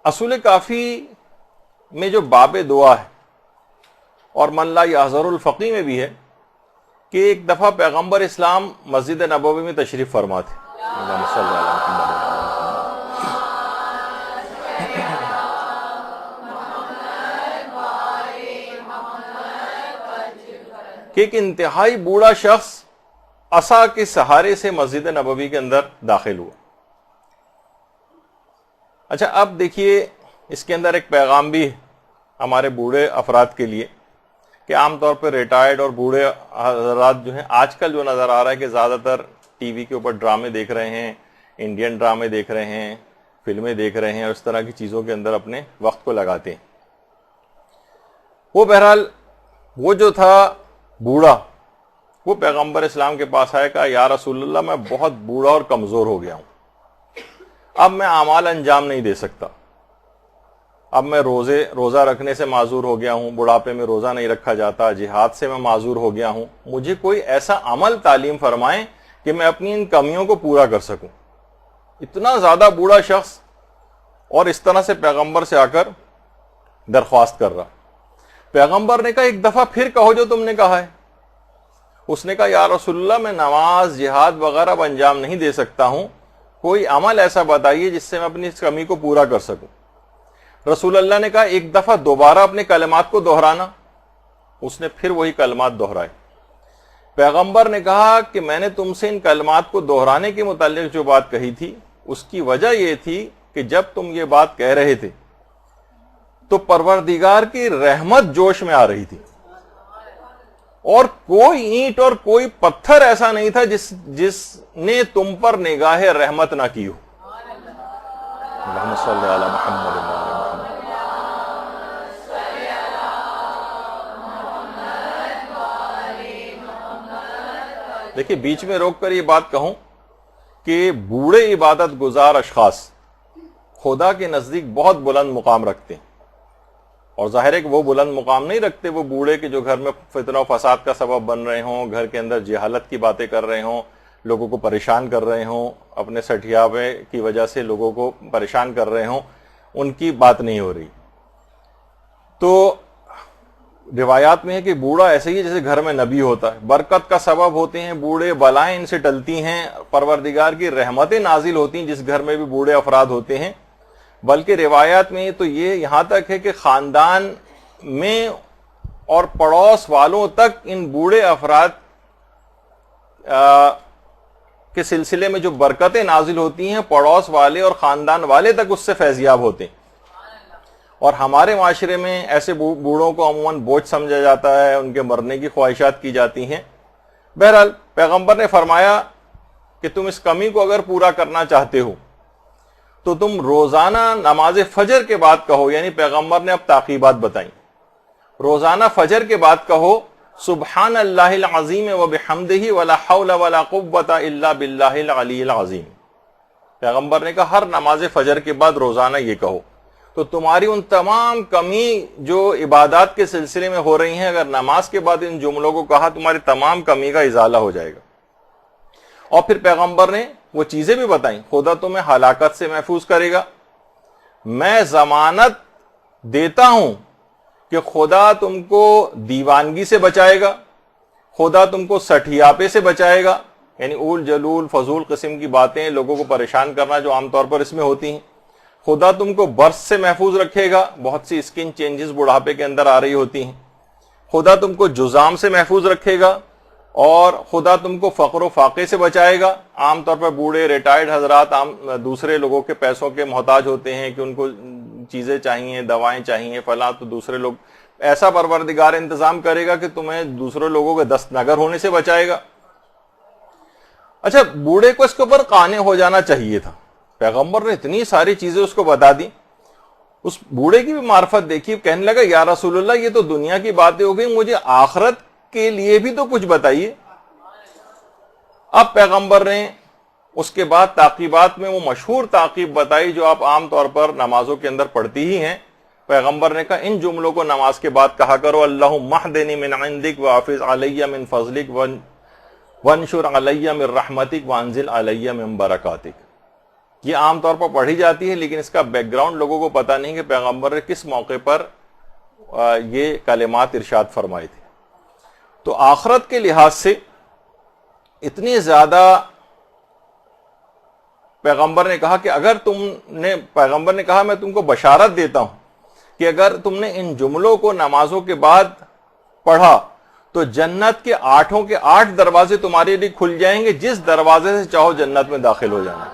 اصول کافی میں جو باب دعا ہے اور من لا یحضر الفقی میں بھی ہے کہ ایک دفعہ پیغمبر اسلام مسجد نبوی میں تشریف فرما تھے، اللہم صلی علی محمد، کہ ایک انتہائی بوڑھا شخص عصا کے سہارے سے مسجد نبوی کے اندر داخل ہوا۔ اچھا اب دیکھیے اس کے اندر ایک پیغام بھی ہمارے بوڑھے افراد کے لیے کہ عام طور پہ ریٹائرڈ اور بوڑھے حضرات جو ہیں آج کل جو نظر آ رہا ہے کہ زیادہ تر ٹی وی کے اوپر ڈرامے دیکھ رہے ہیں، انڈین ڈرامے دیکھ رہے ہیں، فلمیں دیکھ رہے ہیں اور اس طرح کی چیزوں کے اندر اپنے وقت کو لگاتے ہیں۔ وہ بہرحال وہ جو تھا بوڑھا، وہ پیغمبر اسلام کے پاس آیا، کہا یا رسول اللہ میں بہت بوڑھا اور کمزور ہو گیا ہوں، اب میں اعمال انجام نہیں دے سکتا، اب میں روزہ رکھنے سے معذور ہو گیا ہوں، بڑھاپے میں روزہ نہیں رکھا جاتا، جہاد سے میں معذور ہو گیا ہوں، مجھے کوئی ایسا عمل تعلیم فرمائیں کہ میں اپنی ان کمیوں کو پورا کر سکوں۔ اتنا زیادہ بوڑھا شخص اور اس طرح سے پیغمبر سے آ کر درخواست کر رہا۔ پیغمبر نے کہا ایک دفعہ پھر کہو جو تم نے کہا ہے۔ اس نے کہا یا رسول اللہ میں نماز، جہاد وغیرہ اب انجام نہیں دے سکتا ہوں، کوئی عمل ایسا بتائیے جس سے میں اپنی اس کمی کو پورا کر سکوں۔ رسول اللہ نے کہا ایک دفعہ دوبارہ اپنے کلمات کو دہرانا۔ اس نے پھر وہی کلمات دہرائے۔ پیغمبر نے کہا کہ میں نے تم سے ان کلمات کو دہرانے کے متعلق جو بات کہی تھی اس کی وجہ یہ تھی کہ جب تم یہ بات کہہ رہے تھے تو پروردگار کی رحمت جوش میں آ رہی تھی، اور کوئی اینٹ اور کوئی پتھر ایسا نہیں تھا جس نے تم پر نگاہ رحمت نہ کی ہو۔ اللہم صلی علی محمد۔ دیکھیں بیچ میں روک کر یہ بات کہوں کہ بوڑھے عبادت گزار اشخاص خدا کے نزدیک بہت بلند مقام رکھتے ہیں، اور ظاہر ہے کہ وہ بلند مقام نہیں رکھتے وہ بوڑھے کے جو گھر میں فتنہ و فساد کا سبب بن رہے ہوں، گھر کے اندر جہالت کی باتیں کر رہے ہوں، لوگوں کو پریشان کر رہے ہوں، اپنے سٹھیاوے کی وجہ سے لوگوں کو پریشان کر رہے ہوں، ان کی بات نہیں ہو رہی۔ تو روایات میں ہے کہ بوڑھا ایسے ہی جیسے گھر میں نبی ہوتا ہے، برکت کا سبب ہوتے ہیں بوڑھے، بلائیں ان سے ٹلتی ہیں، پروردگار کی رحمتیں نازل ہوتی ہیں جس گھر میں بھی بوڑھے افراد ہوتے ہیں۔ بلکہ روایات میں تو یہ یہاں تک ہے کہ خاندان میں اور پڑوس والوں تک ان بوڑھے افراد کے سلسلے میں جو برکتیں نازل ہوتی ہیں پڑوس والے اور خاندان والے تک اس سے فیضیاب ہوتے ہیں۔ اور ہمارے معاشرے میں ایسے بوڑھوں کو عموماً بوجھ سمجھا جاتا ہے، ان کے مرنے کی خواہشات کی جاتی ہیں۔ بہرحال پیغمبر نے فرمایا کہ تم اس کمی کو اگر پورا کرنا چاہتے ہو تو تم روزانہ نماز فجر کے بعد کہو، یعنی پیغمبر نے اب تعقیبات بتائیں، روزانہ فجر کے بعد کہو سبحان اللہ العظیم وبحمدہ ولا حول ولا قوۃ الا باللہ العلی العظیم۔ پیغمبر نے کہا ہر نماز فجر کے بعد روزانہ یہ کہو، تو تمہاری ان تمام کمی جو عبادات کے سلسلے میں ہو رہی ہیں اگر نماز کے بعد ان جملوں کو کہا تمہاری تمام کمی کا ازالہ ہو جائے گا۔ اور پھر پیغمبر نے وہ چیزیں بھی بتائیں، خدا تمہیں ہلاکت سے محفوظ کرے گا، میں ضمانت دیتا ہوں کہ خدا تم کو دیوانگی سے بچائے گا، خدا تم کو سٹھیاپے سے بچائے گا، یعنی اول جلول فضول قسم کی باتیں لوگوں کو پریشان کرنا جو عام طور پر اس میں ہوتی ہیں، خدا تم کو برس سے محفوظ رکھے گا، بہت سی اسکن چینجز بڑھاپے کے اندر آ رہی ہوتی ہیں، خدا تم کو جذام سے محفوظ رکھے گا، اور خدا تم کو فقر و فاقے سے بچائے گا۔ عام طور پر بوڑھے ریٹائرڈ حضرات دوسرے لوگوں کے پیسوں کے محتاج ہوتے ہیں کہ ان کو چیزیں چاہیے، دوائیں چاہیے، فلاں، تو دوسرے لوگ ایسا پروردگار انتظام کرے گا کہ تمہیں دوسرے لوگوں کے دست نگر ہونے سے بچائے گا۔ اچھا بوڑھے کو اس کے اوپر قانع ہو جانا چاہیے تھا، پیغمبر نے اتنی ساری چیزیں اس کو بتا دی۔ اس بوڑھے کی بھی معرفت دیکھی، کہنے لگا یا رسول اللہ یہ تو دنیا کی باتیں ہو گئی، مجھے آخرت کے لیے بھی تو کچھ بتائیے۔ اب پیغمبر نے اس کے بعد تعقیبات میں وہ مشہور تعقیب بتائی جو آپ عام طور پر نمازوں کے اندر پڑھتی ہی ہیں۔ پیغمبر نے کہا ان جملوں کو نماز کے بعد کہا کرو، اللہم اہدنی من عندک وافض علی من فضلک وانشر علی من رحمتک وانزل علی من برکاتک۔ یہ عام طور پر پڑھی جاتی ہے، لیکن اس کا بیک گراؤنڈ لوگوں کو پتہ نہیں کہ پیغمبر نے کس موقع پر یہ کلمات ارشاد فرمائے تھے۔ تو آخرت کے لحاظ سے اتنی زیادہ پیغمبر نے کہا کہ اگر پیغمبر نے کہا میں تم کو بشارت دیتا ہوں کہ اگر تم نے ان جملوں کو نمازوں کے بعد پڑھا تو جنت کے 8 کے 8 دروازے تمہارے لیے کھل جائیں گے، جس دروازے سے چاہو جنت میں داخل ہو جانا۔